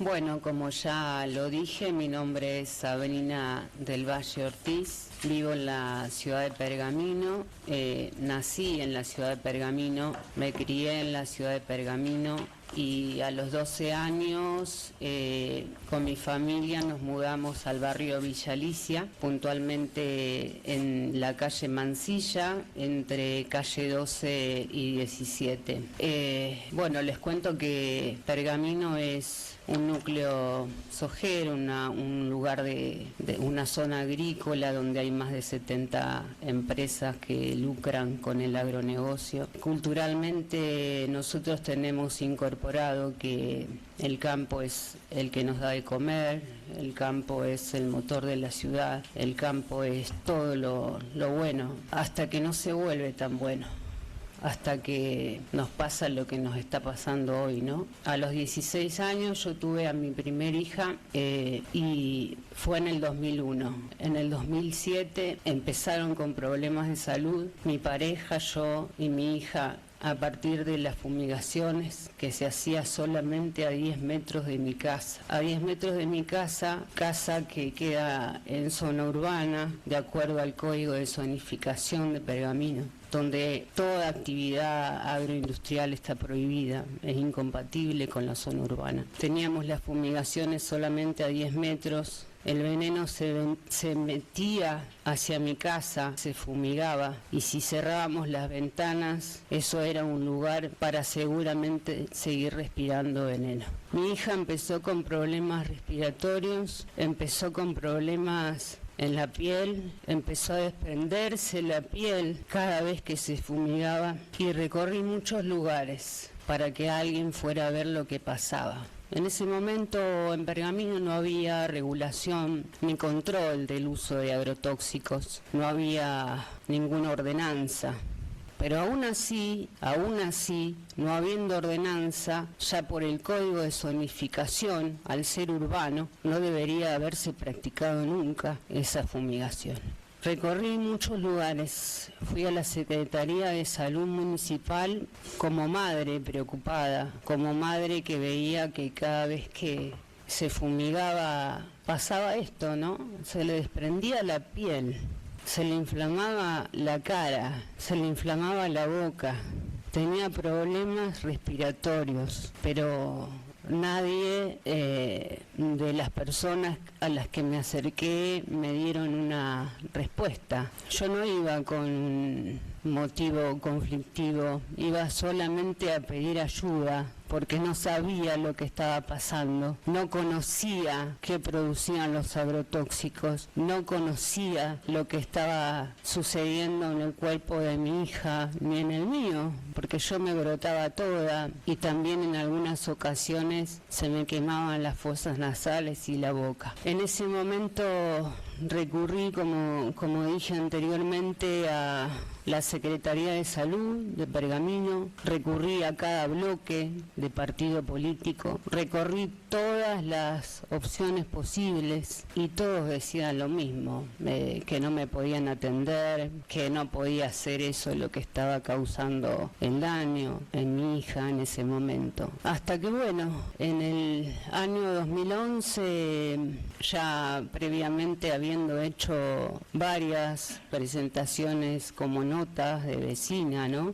Bueno, como ya lo dije, mi nombre es Sabrina del Valle Ortiz, vivo en la ciudad de Pergamino, nací en la ciudad de Pergamino, me crié en la ciudad de Pergamino y a los 12 años con mi familia nos mudamos al barrio Villa Alicia, puntualmente en la calle Mansilla, entre calle 12 y 17. Bueno, les cuento que Pergamino es un núcleo sojero, un lugar de una zona agrícola donde hay más de 70 empresas que lucran con el agronegocio. Culturalmente nosotros tenemos incorporado que el campo es el que nos da de comer, el campo es el motor de la ciudad, el campo es todo lo bueno, hasta que no se vuelve tan bueno. Hasta que nos pasa lo que nos está pasando hoy, ¿no? A los 16 años yo tuve a mi primer hija y fue en el 2001. En el 2007 empezaron con problemas de salud, mi pareja, yo y mi hija, a partir de las fumigaciones que se hacía solamente a 10 metros de mi casa. A 10 metros de mi casa, casa que queda en zona urbana, de acuerdo al Código de Zonificación de Pergamino, donde toda actividad agroindustrial está prohibida, es incompatible con la zona urbana. Teníamos las fumigaciones solamente a 10 metros, el veneno se metía hacia mi casa, se fumigaba, y si cerrábamos las ventanas, eso era un lugar para seguramente seguir respirando veneno. Mi hija empezó con problemas respiratorios, empezó con problemas en la piel, empezó a desprenderse la piel cada vez que se fumigaba y recorrí muchos lugares para que alguien fuera a ver lo que pasaba. En ese momento en Pergamino no había regulación ni control del uso de agrotóxicos, no había ninguna ordenanza. Pero aún así, no habiendo ordenanza, ya por el Código de Zonificación, al ser urbano, no debería haberse practicado nunca esa fumigación. Recorrí muchos lugares, fui a la Secretaría de Salud Municipal como madre preocupada, como madre que veía que cada vez que se fumigaba pasaba esto, ¿no? Se le desprendía la piel. Se le inflamaba la cara, se le inflamaba la boca, tenía problemas respiratorios, pero nadie de las personas a las que me acerqué me dieron una respuesta. Yo no iba con un motivo conflictivo, iba solamente a pedir ayuda, porque no sabía lo que estaba pasando, no conocía qué producían los agrotóxicos, no conocía lo que estaba sucediendo en el cuerpo de mi hija ni en el mío, porque yo me brotaba toda y también en algunas ocasiones se me quemaban las fosas nasales y la boca. En ese momento recurrí, como dije anteriormente, a la Secretaría de Salud de Pergamino, recurrí a cada bloque de partido político, recorrí todas las opciones posibles y todos decían lo mismo, que no me podían atender, que no podía hacer eso lo que estaba causando el daño en mi hija en ese momento. Hasta que bueno, en el año 2011, ya previamente habiendo hecho varias presentaciones como notas de vecina, ¿no?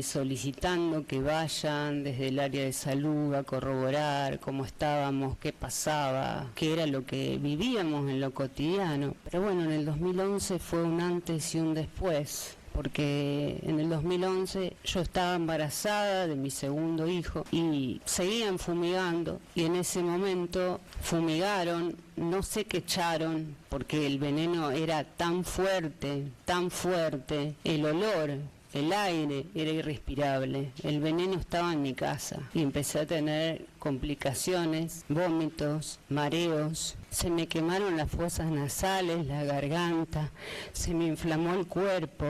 Solicitando que vayan desde el área de salud a corroborar cómo estábamos, qué pasaba, qué era lo que vivíamos en lo cotidiano. Pero bueno, en el 2011 fue un antes y un después, porque en el 2011 yo estaba embarazada de mi segundo hijo y seguían fumigando, y en ese momento fumigaron, no sé qué echaron, porque el veneno era tan fuerte, el olor, el aire era irrespirable, el veneno estaba en mi casa y empecé a tener complicaciones, vómitos, mareos, se me quemaron las fosas nasales, la garganta, se me inflamó el cuerpo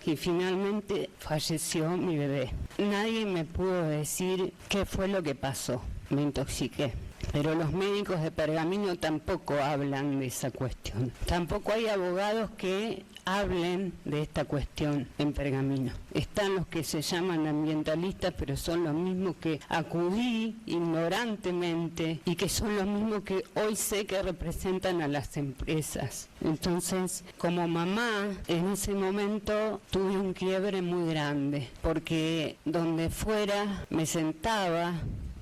y finalmente falleció mi bebé. Nadie me pudo decir qué fue lo que pasó. me intoxiqué. Pero los médicos de Pergamino tampoco hablan de esa cuestión. Tampoco hay abogados que hablen de esta cuestión en Pergamino. Están los que se llaman ambientalistas, pero son los mismos que acudí ignorantemente y que son los mismos que hoy sé que representan a las empresas. Entonces, como mamá, en ese momento tuve un quiebre muy grande, porque donde fuera me sentaba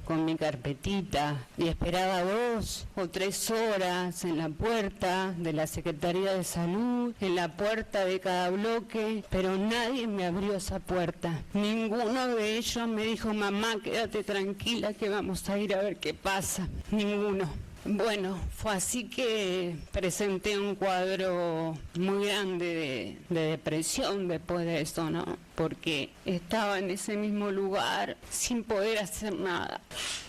con mi carpetita y esperaba 2 o 3 horas en la puerta de la Secretaría de Salud, en la puerta de cada bloque, pero nadie me abrió esa puerta. Ninguno de ellos me dijo, mamá, quédate tranquila que vamos a ir a ver qué pasa. Ninguno. Bueno, fue así que presenté un cuadro muy grande de depresión después de eso, ¿no? Porque estaba en ese mismo lugar sin poder hacer nada.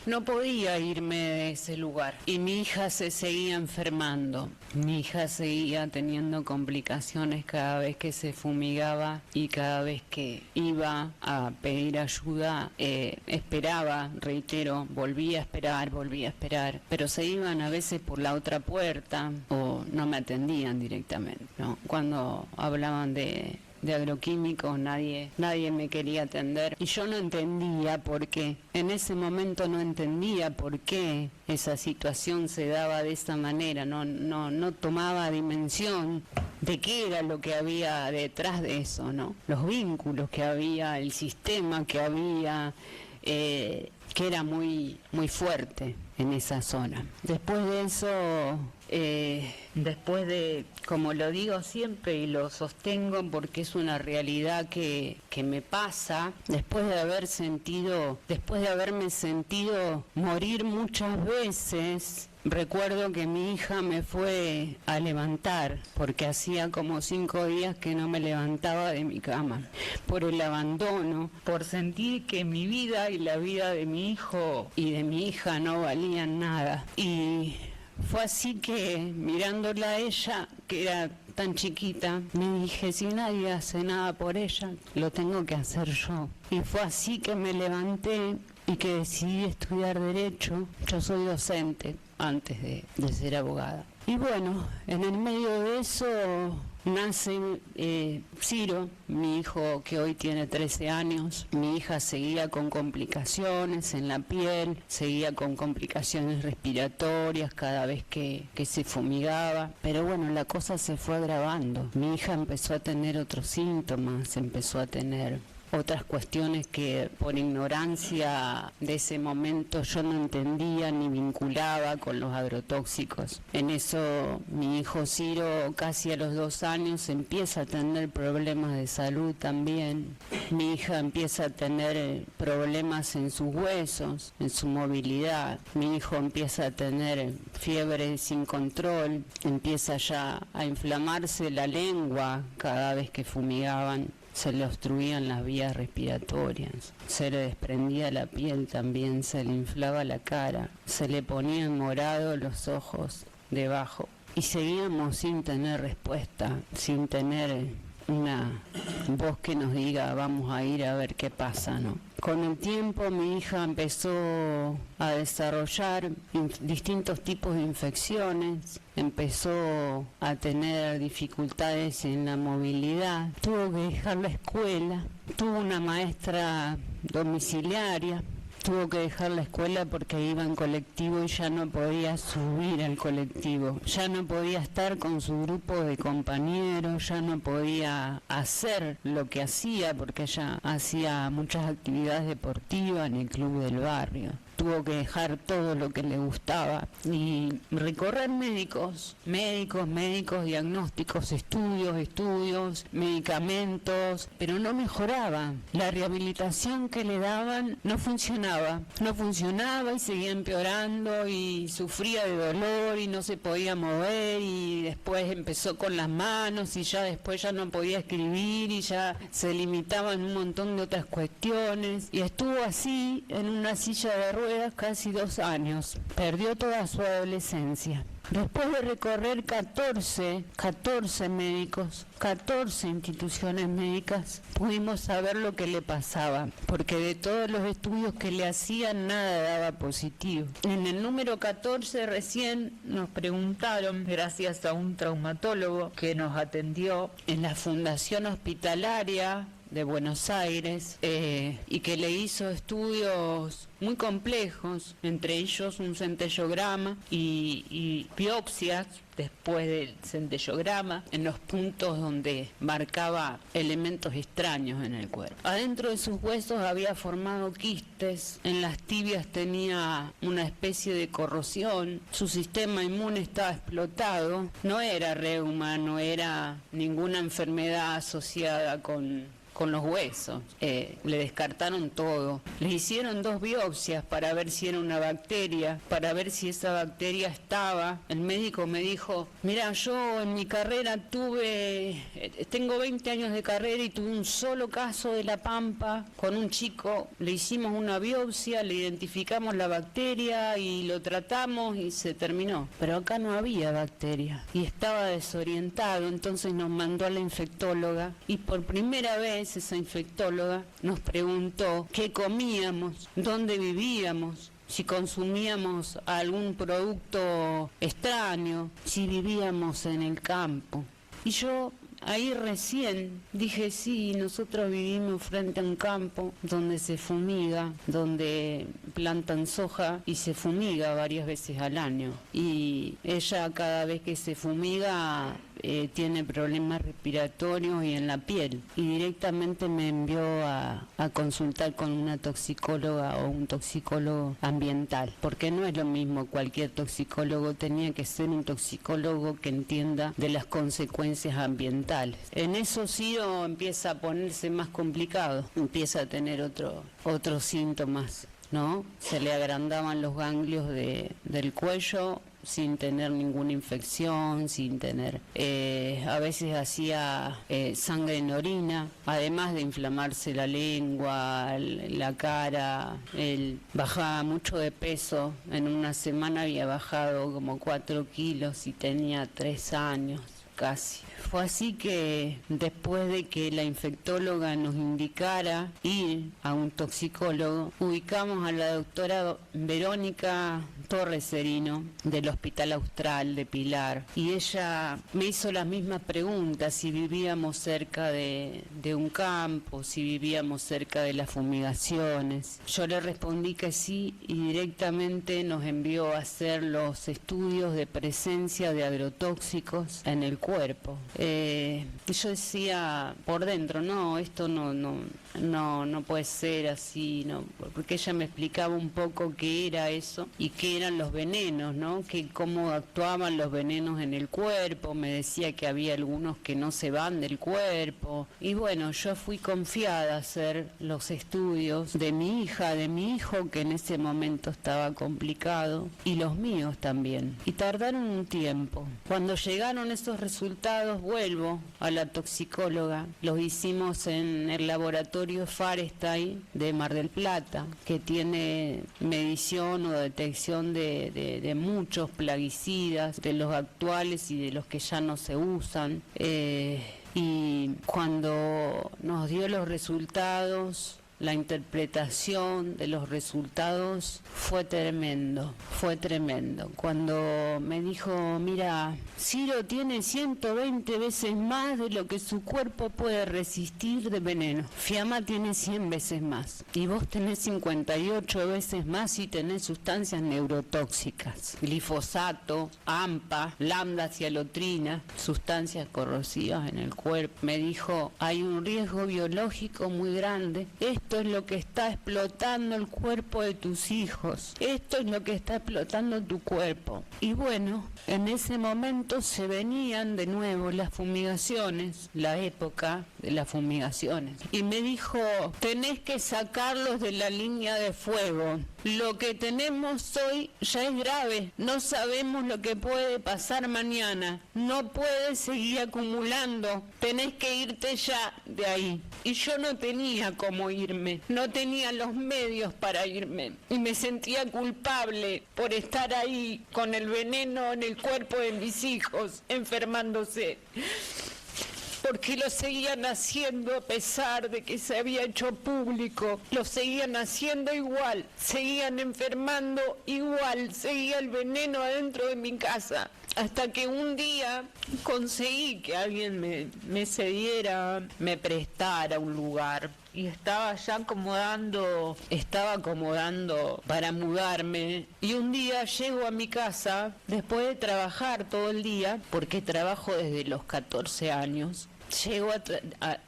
No podía irme de ese lugar. Y mi hija se seguía enfermando. Mi hija seguía teniendo complicaciones cada vez que se fumigaba y cada vez que iba a pedir ayuda, esperaba, reitero, volvía a esperar, pero se iban a veces por la otra puerta o no me atendían directamente, ¿no? Cuando hablaban de agroquímicos, nadie me quería atender y yo no entendía por qué. En ese momento no entendía por qué esa situación se daba de esa manera, no tomaba dimensión de qué era lo que había detrás de eso, ¿no? Los vínculos que había, el sistema que había, que era muy, muy fuerte en esa zona. Después de eso, después de, como lo digo siempre y lo sostengo porque es una realidad que me pasa, después de haberme sentido morir muchas veces, recuerdo que mi hija me fue a levantar, porque hacía como 5 días que no me levantaba de mi cama, por el abandono, por sentir que mi vida y la vida de mi hijo y de mi hija no valían nada. Y fue así que, mirándola a ella, que era tan chiquita, me dije, si nadie hace nada por ella, lo tengo que hacer yo. Y fue así que me levanté y que decidí estudiar Derecho. Yo soy docente antes de ser abogada. Y bueno, en el medio de eso nace Ciro, mi hijo que hoy tiene 13 años. Mi hija seguía con complicaciones en la piel, seguía con complicaciones respiratorias cada vez que se fumigaba. Pero bueno, la cosa se fue agravando. Mi hija empezó a tener otros síntomas, empezó a tener otras cuestiones que por ignorancia de ese momento yo no entendía ni vinculaba con los agrotóxicos. En eso mi hijo Ciro, casi a los 2 años, empieza a tener problemas de salud también. Mi hija empieza a tener problemas en sus huesos, en su movilidad. Mi hijo empieza a tener fiebre sin control, empieza ya a inflamarse la lengua cada vez que fumigaban. Se le obstruían las vías respiratorias, se le desprendía la piel también, se le inflaba la cara, se le ponían morados los ojos debajo. Y seguíamos sin tener respuesta, sin tener una voz que nos diga vamos a ir a ver qué pasa, ¿no? Con el tiempo mi hija empezó a desarrollar distintos tipos de infecciones, empezó a tener dificultades en la movilidad, tuvo que dejar la escuela, tuvo una maestra domiciliaria, tuvo que dejar la escuela porque iba en colectivo y ya no podía subir al colectivo, ya no podía estar con su grupo de compañeros, ya no podía hacer lo que hacía porque ella hacía muchas actividades deportivas en el club del barrio. Tuvo que dejar todo lo que le gustaba y recorrer médicos, diagnósticos, estudios, medicamentos, pero no mejoraba. La rehabilitación que le daban no funcionaba y seguía empeorando y sufría de dolor y no se podía mover y después empezó con las manos y ya después ya no podía escribir y ya se limitaba en un montón de otras cuestiones y estuvo así en una silla de ruedas casi 2 años. Perdió toda su adolescencia. Después de recorrer 14 médicos, 14 instituciones médicas, pudimos saber lo que le pasaba, porque de todos los estudios que le hacían, nada daba positivo. En el número 14 recién nos preguntaron, gracias a un traumatólogo que nos atendió en la Fundación Hospitalaria de Buenos Aires, y que le hizo estudios muy complejos, entre ellos un centellograma y biopsias después del centellograma en los puntos donde marcaba elementos extraños en el cuerpo. Adentro de sus huesos había formado quistes, en las tibias tenía una especie de corrosión, su sistema inmune estaba explotado, no era reuma, no era ninguna enfermedad asociada con los huesos, le descartaron todo. Le hicieron 2 biopsias para ver si era una bacteria, para ver si esa bacteria estaba. El médico me dijo, mira, yo en mi carrera tengo 20 años de carrera y tuve un solo caso de La Pampa con un chico, le hicimos una biopsia, le identificamos la bacteria y lo tratamos y se terminó. Pero acá no había bacteria y estaba desorientado, entonces nos mandó a la infectóloga y por primera vez esa infectóloga nos preguntó qué comíamos, dónde vivíamos, si consumíamos algún producto extraño, si vivíamos en el campo. Y yo ahí recién dije, sí, nosotros vivimos frente a un campo donde se fumiga, donde plantan soja y se fumiga varias veces al año. Y ella cada vez que se fumiga tiene problemas respiratorios y en la piel. Y directamente me envió a consultar con una toxicóloga o un toxicólogo ambiental, porque no es lo mismo cualquier toxicólogo, tenía que ser un toxicólogo que entienda de las consecuencias ambientales. En eso sí empieza a ponerse más complicado, empieza a tener otros síntomas, ¿no? Se le agrandaban los ganglios del cuello sin tener ninguna infección, sin tener... a veces hacía sangre en orina, además de inflamarse la lengua, la cara. Él bajaba mucho de peso, en una semana había bajado como 4 kilos y tenía 3 años casi. Fue así que después de que la infectóloga nos indicara ir a un toxicólogo, ubicamos a la doctora Verónica Torres Serino del Hospital Austral de Pilar, y ella me hizo las mismas preguntas, si vivíamos cerca de un campo, si vivíamos cerca de las fumigaciones. Yo le respondí que sí y directamente nos envió a hacer los estudios de presencia de agrotóxicos en el cuerpo. Yo decía por dentro, no, esto no puede ser así, no, porque ella me explicaba un poco qué era eso y qué eran los venenos, ¿no? Que cómo actuaban los venenos en el cuerpo. Me decía que había algunos que no se van del cuerpo. Y bueno, yo fui confiada a hacer los estudios de mi hija, de mi hijo, que en ese momento estaba complicado, y los míos también. Y tardaron un tiempo. Cuando llegaron esos resultados, vuelvo a la toxicóloga. Los hicimos en el laboratorio Farestay de Mar del Plata, que tiene medición o detección de muchos plaguicidas, de los actuales y de los que ya no se usan. Y cuando nos dio los resultados, la interpretación de los resultados fue tremendo. Cuando me dijo, mira, Ciro tiene 120 veces más de lo que su cuerpo puede resistir de veneno. Fiamma tiene 100 veces más. Y vos tenés 58 veces más y tenés sustancias neurotóxicas. Glifosato, AMPA, lambda cialotrina, sustancias corrosivas en el cuerpo. Me dijo, hay un riesgo biológico muy grande. Esto es lo que está explotando el cuerpo de tus hijos. Esto es lo que está explotando tu cuerpo. Y bueno, en ese momento se venían de nuevo las fumigaciones, la época de las fumigaciones. Y me dijo, tenés que sacarlos de la línea de fuego. Lo que tenemos hoy ya es grave. No sabemos lo que puede pasar mañana. No puedes seguir acumulando. Tenés que irte ya de ahí. Y yo no tenía cómo irme. irme. No tenía los medios para irme y me sentía culpable por estar ahí con el veneno en el cuerpo de mis hijos, enfermándose. Porque lo seguían haciendo a pesar de que se había hecho público, lo seguían haciendo igual, seguían enfermando igual, seguía el veneno adentro de mi casa. Hasta que un día conseguí que alguien me cediera, me prestara un lugar. Y estaba acomodando para mudarme. Y un día llego a mi casa, después de trabajar todo el día, porque trabajo desde los 14 años. Llego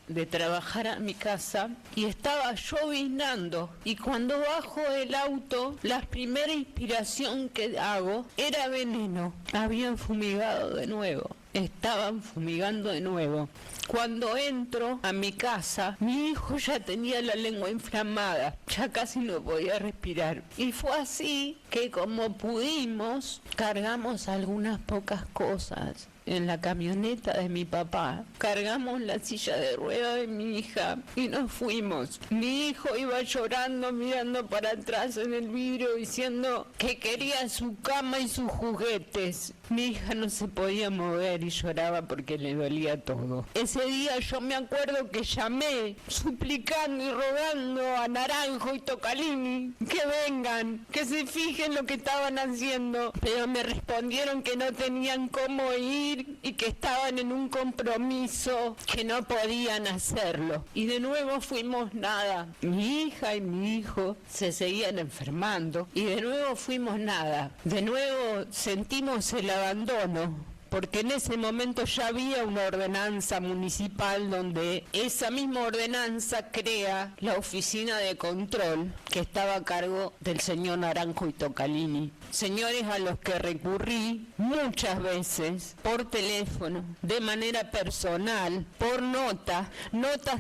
de trabajar a mi casa y estaba lloviznando, y cuando bajo del auto la primera inspiración que hago era veneno. Habían fumigado de nuevo, estaban fumigando de nuevo. Cuando entro a mi casa, mi hijo ya tenía la lengua inflamada, ya casi no podía respirar. Y fue así que, como pudimos, cargamos algunas pocas cosas en la camioneta de mi papá, cargamos la silla de ruedas de mi hija y nos fuimos. Mi hijo iba llorando, mirando para atrás en el vidrio, diciendo que quería su cama y sus juguetes. Mi hija no se podía mover y lloraba porque le dolía todo. Ese día yo me acuerdo que llamé suplicando y rogando a Naranjo y Tocalini que vengan, que se fijen lo que estaban haciendo, pero me respondieron que no tenían cómo ir y que estaban en un compromiso, que no podían hacerlo. Y de nuevo fuimos nada. Mi hija y mi hijo se seguían enfermando y de nuevo fuimos nada. De nuevo sentimos el abandono, porque en ese momento ya había una ordenanza municipal donde esa misma ordenanza crea la oficina de control que estaba a cargo del señor Naranjo y Tocalini. Señores a los que recurrí muchas veces por teléfono, de manera personal, por notas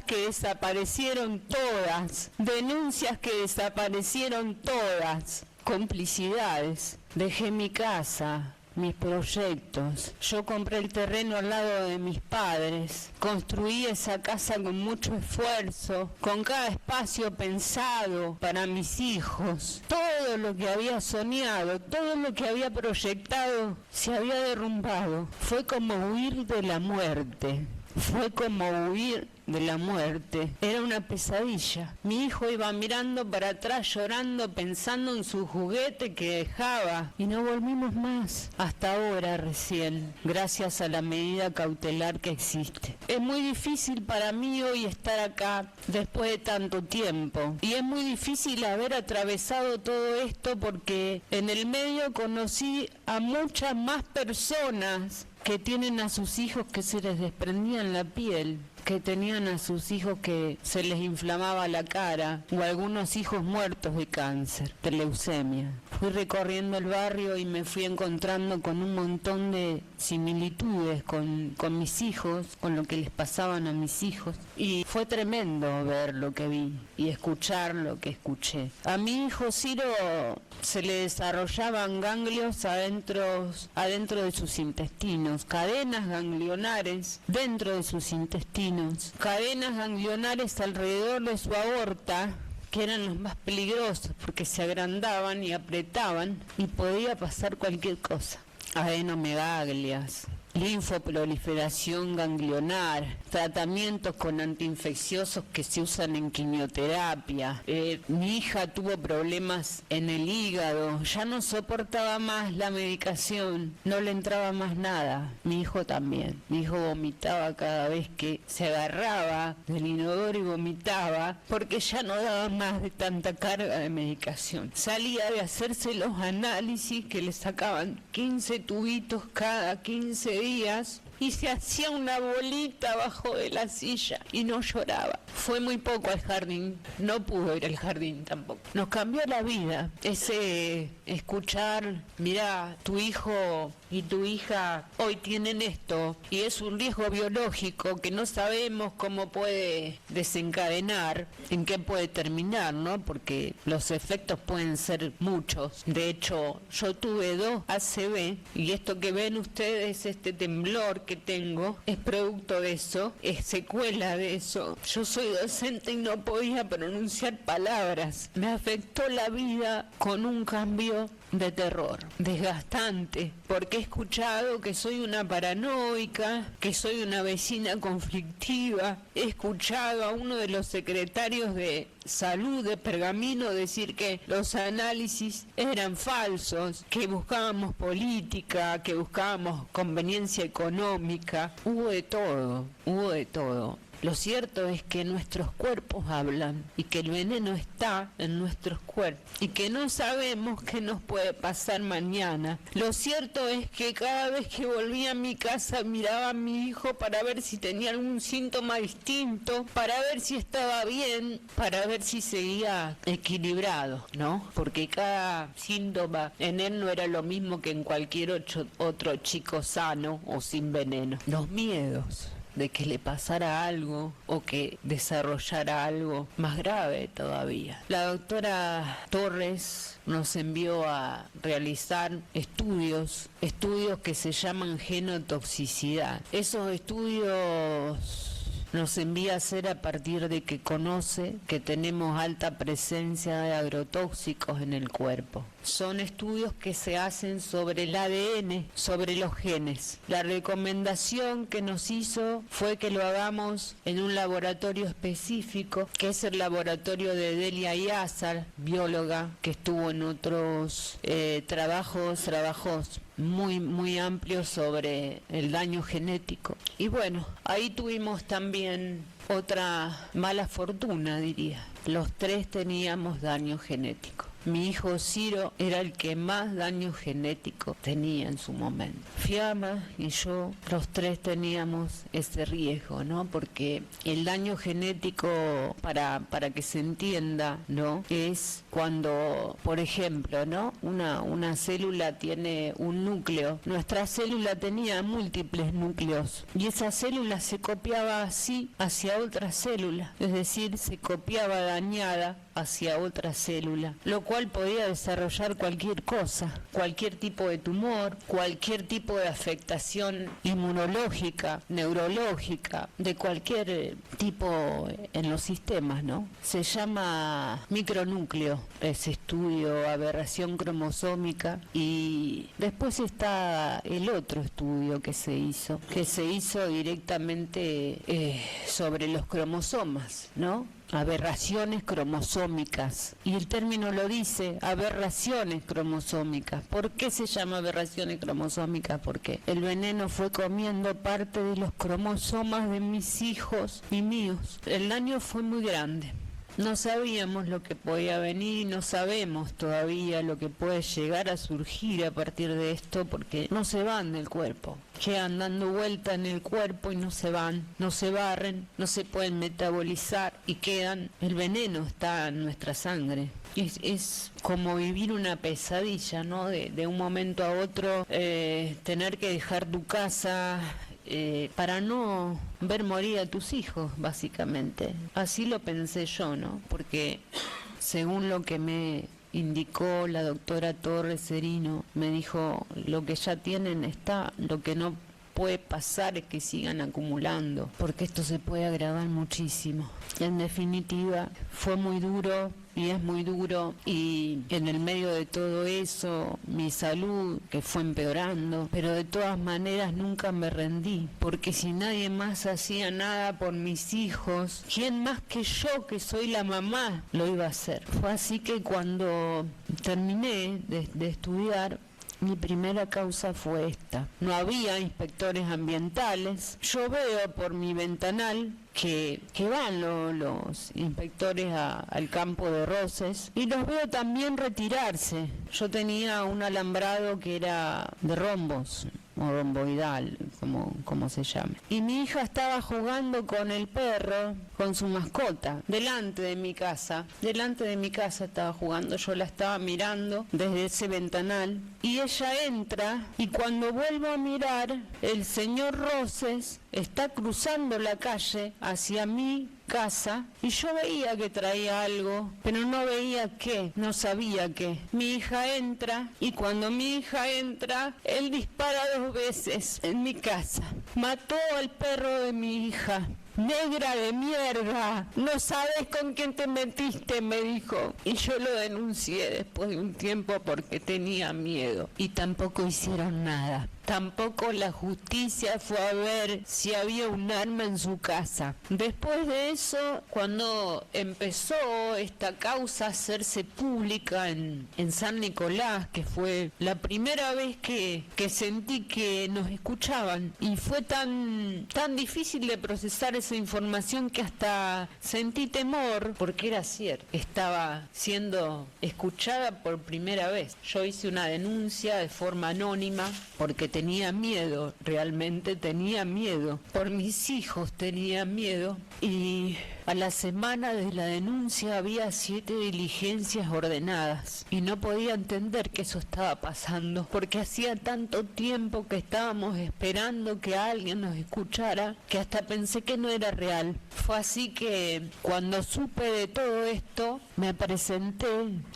que desaparecieron todas, denuncias que desaparecieron todas, complicidades. Dejé mi casa, mis proyectos. Yo compré el terreno al lado de mis padres, construí esa casa con mucho esfuerzo, con cada espacio pensado para mis hijos. Todo lo que había soñado, todo lo que había proyectado se había derrumbado. Fue como huir de la muerte. Fue como huir de la muerte. Era una pesadilla. Mi hijo iba mirando para atrás, llorando, pensando en su juguete que dejaba. Y no volvimos más. Hasta ahora recién, gracias a la medida cautelar que existe. Es muy difícil para mí hoy estar acá después de tanto tiempo. Y es muy difícil haber atravesado todo esto porque en el medio conocí a muchas más personas que tienen a sus hijos que se les desprendían la piel, que tenían a sus hijos que se les inflamaba la cara, o algunos hijos muertos de cáncer, de leucemia. Fui recorriendo el barrio y me fui encontrando con un montón de similitudes con mis hijos, con lo que les pasaban a mis hijos. Y fue tremendo ver lo que vi y escuchar lo que escuché. A mi hijo Ciro se le desarrollaban ganglios adentro de sus intestinos, cadenas ganglionares dentro de sus intestinos, cadenas ganglionares alrededor de su aorta, que eran los más peligrosos porque se agrandaban y apretaban y podía pasar cualquier cosa. Adenomegaglias, linfoproliferación ganglionar, tratamientos con antiinfecciosos que se usan en quimioterapia. Mi hija tuvo problemas en el hígado, ya no soportaba más la medicación, no le entraba más nada. Mi hijo también. Mi hijo vomitaba cada vez que se agarraba del inodoro y vomitaba porque ya no daba más de tanta carga de medicación. Salía de hacerse los análisis que le sacaban 15 tubitos cada 15 días y se hacía una bolita abajo de la silla y no lloraba. Fue muy poco al jardín, no pudo ir al jardín tampoco. Nos cambió la vida ese escuchar, mirá, tu hijo y tu hija hoy tienen esto y es un riesgo biológico que no sabemos cómo puede desencadenar, en qué puede terminar, ¿no? Porque los efectos pueden ser muchos. De hecho, yo tuve 2 ACV y esto que ven ustedes, este temblor que tengo es producto de eso, es secuela de eso. Yo soy docente y no podía pronunciar palabras. Me afectó la vida con un cambio de terror, desgastante, porque he escuchado que soy una paranoica, que soy una vecina conflictiva. He escuchado a uno de los secretarios de salud de Pergamino decir que los análisis eran falsos, que buscábamos política, que buscábamos conveniencia económica. Hubo de todo, hubo de todo. Lo cierto es que nuestros cuerpos hablan y que el veneno está en nuestros cuerpos y que no sabemos qué nos puede pasar mañana. Lo cierto es que cada vez que volvía a mi casa miraba a mi hijo para ver si tenía algún síntoma distinto, para ver si estaba bien, para ver si seguía equilibrado, ¿no? Porque cada síntoma en él no era lo mismo que en cualquier otro chico sano o sin veneno. Los miedos de que le pasara algo o que desarrollara algo más grave todavía. La doctora Torres nos envió a realizar estudios que se llaman genotoxicidad. Esos estudios nos envía a hacer a partir de que conoce que tenemos alta presencia de agrotóxicos en el cuerpo. Son estudios que se hacen sobre el ADN, sobre los genes. La recomendación que nos hizo fue que lo hagamos en un laboratorio específico, que es el laboratorio de Delia Iazar, bióloga, que estuvo en otros trabajos muy amplios sobre el daño genético. Y bueno, ahí tuvimos también otra mala fortuna, diría. Los tres teníamos daño genético. Mi hijo Ciro era el que más daño genético tenía en su momento. Fiamma y yo, los tres teníamos ese riesgo, ¿no? Porque el daño genético, para que se entienda, ¿no? Es cuando, por ejemplo, ¿no? Una célula tiene un núcleo. Nuestra célula tenía múltiples núcleos y esa célula se copiaba así hacia otra célula. Es decir, se copiaba dañada hacia otra célula, lo cual podía desarrollar cualquier cosa, cualquier tipo de tumor, cualquier tipo de afectación inmunológica, neurológica, de cualquier tipo en los sistemas, ¿no? Se llama micronúcleo, ese estudio, aberración cromosómica, y después está el otro estudio que se hizo directamente sobre los cromosomas, ¿no? Aberraciones cromosómicas, y el término lo dice, aberraciones cromosómicas. ¿Por qué se llama aberraciones cromosómicas? Porque el veneno fue comiendo parte de los cromosomas de mis hijos y míos. El daño fue muy grande. No sabíamos lo que podía venir y no sabemos todavía lo que puede llegar a surgir a partir de esto, porque no se van del cuerpo. Quedan dando vuelta en el cuerpo y no se van, no se barren, no se pueden metabolizar y quedan. El veneno está en nuestra sangre. Es como vivir una pesadilla, ¿no? De un momento a otro, tener que dejar tu casa para no ver morir a tus hijos, básicamente. Así lo pensé yo, ¿no? Porque según lo que me indicó la doctora Torres Serino, me dijo, lo que ya tienen está, lo que no puede pasar es que sigan acumulando, porque esto se puede agravar muchísimo. En definitiva, fue muy duro y es muy duro, y en el medio de todo eso, mi salud, que fue empeorando, pero de todas maneras nunca me rendí, porque si nadie más hacía nada por mis hijos, ¿quién más que yo, que soy la mamá, lo iba a hacer? Fue así que cuando terminé de estudiar, mi primera causa fue esta. No había inspectores ambientales. Yo veo por mi ventanal que van los inspectores al campo de Roses, y los veo también retirarse. Yo tenía un alambrado que era de rombos, o romboidal, como se llame. Y mi hija estaba jugando con el perro, con su mascota, delante de mi casa. Delante de mi casa estaba jugando, yo la estaba mirando desde ese ventanal, y ella entra, y cuando vuelvo a mirar, el señor Roses está cruzando la calle hacia mí casa y yo veía que traía algo, pero no veía qué, no sabía qué. Mi hija entra y cuando mi hija entra, él dispara 2 veces en mi casa. Mató al perro de mi hija. Negra de mierda, no sabes con quién te metiste, me dijo. Y yo lo denuncié después de un tiempo porque tenía miedo. Y tampoco hicieron nada. Tampoco la justicia fue a ver si había un arma en su casa. Después de eso, cuando empezó esta causa a hacerse pública en San Nicolás, que fue la primera vez que sentí que nos escuchaban, y fue tan difícil de procesar esa información que hasta sentí temor, porque era cierto, estaba siendo escuchada por primera vez. Yo hice una denuncia de forma anónima porque tenía miedo, realmente tenía miedo. Por mis hijos tenía miedo. Y a la semana de la denuncia había 7 diligencias ordenadas. Y no podía entender que eso estaba pasando, porque hacía tanto tiempo que estábamos esperando que alguien nos escuchara, que hasta pensé que no era real. Fue así que cuando supe de todo esto, me presenté,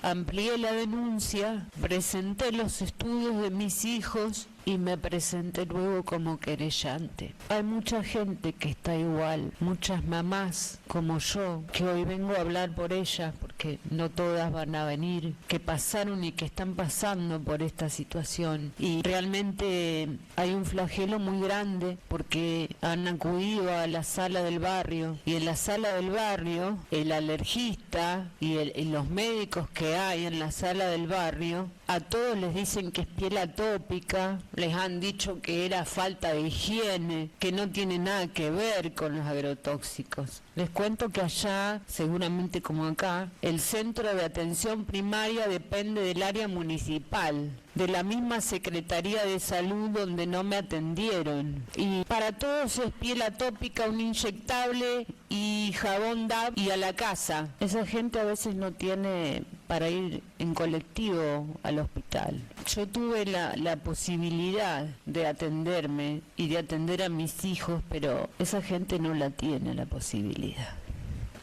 amplié la denuncia, presenté los estudios de mis hijos y me presenté luego como querellante. Hay mucha gente que está igual, muchas mamás como yo, que hoy vengo a hablar por ellas, porque no todas van a venir, que pasaron y que están pasando por esta situación. Y realmente hay un flagelo muy grande porque han acudido a la sala del barrio, y en la sala del barrio el alergista y los médicos que hay en la sala del barrio, a todos les dicen que es piel atópica, les han dicho que era falta de higiene, que no tiene nada que ver con los agrotóxicos. Les cuento que allá, seguramente como acá, el centro de atención primaria depende del área municipal, de la misma Secretaría de Salud donde no me atendieron. Y para todos es piel atópica, un inyectable y jabón DAP y a la casa. Esa gente a veces no tiene para ir en colectivo al hospital. Yo tuve la posibilidad de atenderme y de atender a mis hijos, pero esa gente no la tiene la posibilidad.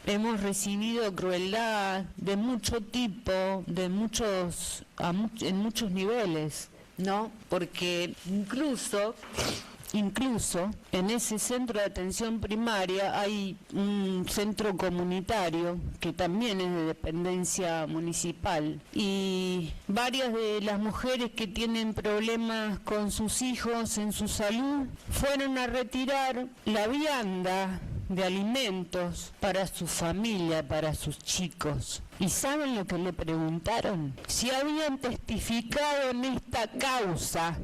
Hemos recibido crueldad de mucho tipo, en muchos niveles, ¿no? Porque incluso en ese centro de atención primaria hay un centro comunitario que también es de dependencia municipal, y varias de las mujeres que tienen problemas con sus hijos en su salud fueron a retirar la vianda de alimentos para su familia, para sus chicos. ¿Y saben lo que le preguntaron? Si habían testificado en esta causa,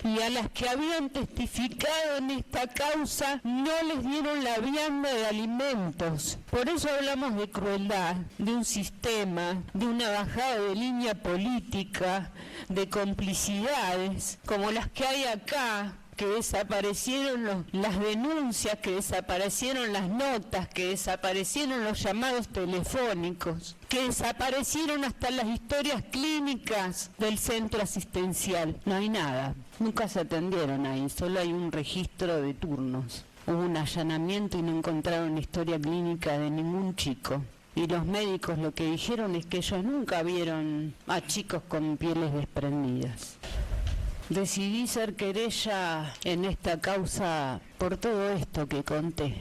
y a las que habían testificado en esta causa no les dieron la vianda de alimentos. Por eso hablamos de crueldad, de un sistema, de una bajada de línea política, de complicidades, como las que hay acá, que desaparecieron las denuncias, que desaparecieron las notas, que desaparecieron los llamados telefónicos, que desaparecieron hasta las historias clínicas del centro asistencial. No hay nada, nunca se atendieron ahí, solo hay un registro de turnos. Hubo un allanamiento y no encontraron historia clínica de ningún chico. Y los médicos lo que dijeron es que ellos nunca vieron a chicos con pieles desprendidas. Decidí ser querella en esta causa por todo esto que conté,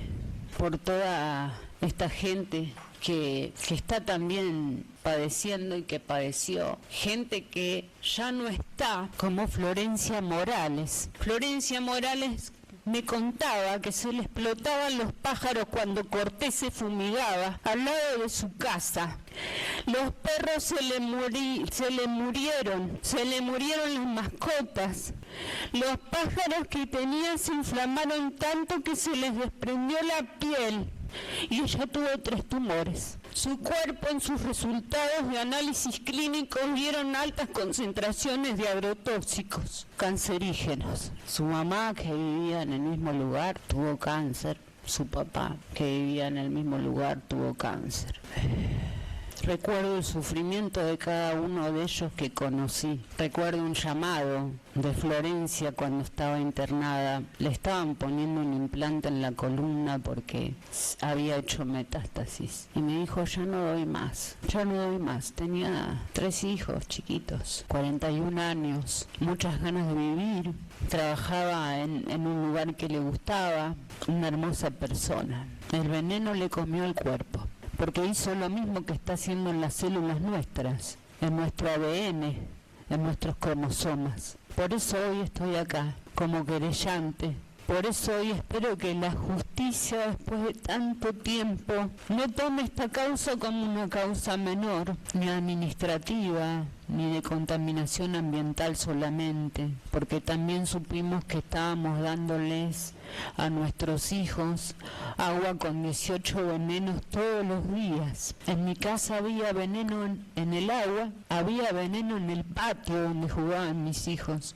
por toda esta gente que está también padeciendo y que padeció, gente que ya no está, como Florencia Morales. Florencia Morales me contaba que se le explotaban los pájaros cuando Cortés se fumigaba al lado de su casa. Los perros se le murieron las mascotas. Los pájaros que tenían se inflamaron tanto que se les desprendió la piel y ella tuvo 3 tumores. Su cuerpo, en sus resultados de análisis clínicos, dieron altas concentraciones de agrotóxicos cancerígenos. Su mamá, que vivía en el mismo lugar, tuvo cáncer. Su papá, que vivía en el mismo lugar, tuvo cáncer. Recuerdo el sufrimiento de cada uno de ellos que conocí. Recuerdo un llamado de Florencia cuando estaba internada. Le estaban poniendo un implante en la columna porque había hecho metástasis. Y me dijo, ya no doy más. Tenía 3 hijos chiquitos, 41 años, muchas ganas de vivir. Trabajaba en un lugar que le gustaba, una hermosa persona. El veneno le comió el cuerpo, porque hizo lo mismo que está haciendo en las células nuestras, en nuestro ADN, en nuestros cromosomas. Por eso hoy estoy acá, como querellante. Por eso hoy espero que la justicia, después de tanto tiempo, no tome esta causa como una causa menor, ni administrativa, ni de contaminación ambiental solamente, porque también supimos que estábamos dándoles a nuestros hijos agua con 18 venenos todos los días. En mi casa había veneno en el agua, había veneno en el patio donde jugaban mis hijos.